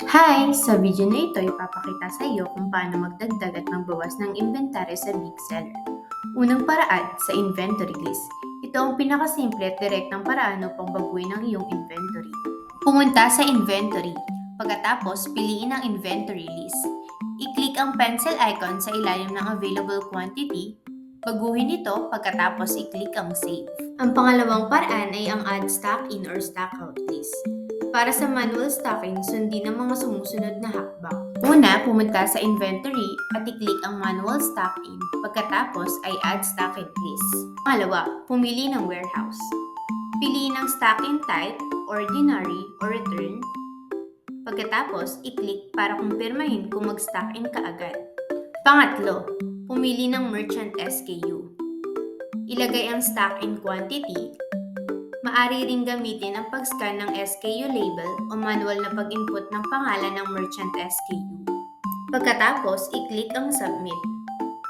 Hi! Sa video na ito, ipapakita sa iyo kung paano magdagdag at magbawas ng inventory sa Big Seller. Unang paraan, sa inventory list. Ito ang pinakasimple at direktang paraan upang baguhin ang iyong inventory. Pumunta sa inventory. Pagkatapos, piliin ang inventory list. I-click ang pencil icon sa ilalim ng available quantity. Baguhin ito pagkatapos i-click ang save. Ang pangalawang paraan ay ang add stock in or stock out list. Para sa manual stocking, sundin ang mga sumusunod na hakbang. Una, pumunta sa inventory at i-click ang manual stock in. Pagkatapos ay add stock in list. Pangalawa, pumili ng warehouse. Piliin ang stocking type, ordinary or return. Pagkatapos, i-click para kumpirmahin kung mag-stock in ka agad. Pangatlo, pumili ng merchant SKU. Ilagay ang stock in quantity. Maaari ring gamitin ang pag-scan ng SKU label o manual na pag-input ng pangalan ng merchant SKU. Pagkatapos, i-click ang submit.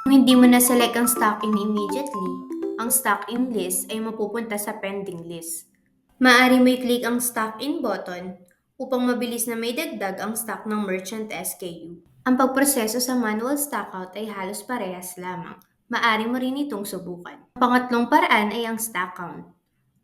Kung hindi mo na-select ang stock in immediately, ang stock in list ay mapupunta sa pending list. Maaari mo i-click ang stock in button upang mabilis na may dagdag ang stock ng merchant SKU. Ang pagproseso sa manual stockout ay halos parehas lamang. Maaari mo rin itong subukan. Ang pangatlong paraan ay ang stock count.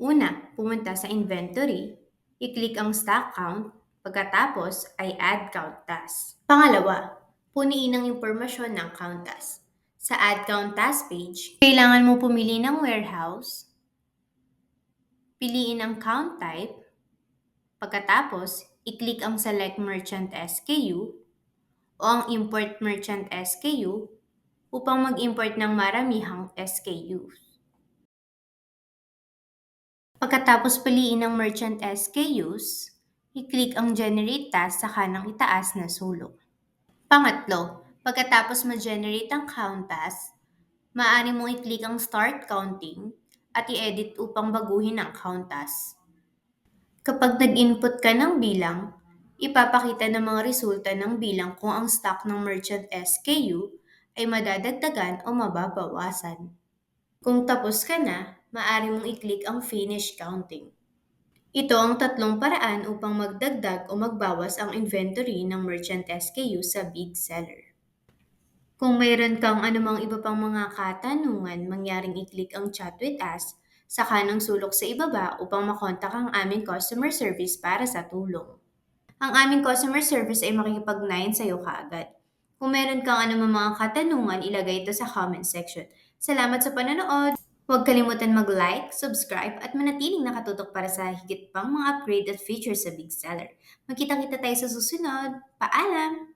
Una, pumunta sa inventory, i-click ang stock count, pagkatapos ay add count task. Pangalawa, puniin ang impormasyon ng count task. Sa add count task page, kailangan mo pumili ng warehouse, piliin ang count type, pagkatapos i-click ang select merchant SKU o ang import merchant SKU upang mag-import ng maramihang SKUs. Pagkatapos piliin ang merchant SKUs, i-click ang generate task sa kanang itaas na sulok. Pangatlo, pagkatapos ma-generate ang count task, maaari mong i-click ang start counting at i-edit upang baguhin ang count task. Kapag nag-input ka ng bilang, ipapakita ng mga resulta ng bilang kung ang stock ng merchant SKU ay madadagdagan o mababawasan. Kung tapos ka na, maaari mong i-click ang finish counting. Ito ang tatlong paraan upang magdagdag o magbawas ang inventory ng merchant SKU sa Big Seller. Kung mayroon kang anumang iba pang mga katanungan, mangyaring i-click ang chat with us sa kanang sulok sa ibaba upang makontak ang aming customer service para sa tulong. Ang aming customer service ay makikipag-9 sa iyo kaagad. Kung meron kang anumang mga katanungan, ilagay ito sa comment section. Salamat sa panonood! Huwag kalimutan mag-like, subscribe at manatiling nakatutok para sa higit pang mga upgrade at features sa Big Seller. Magkita-kita tayo sa susunod. Paalam!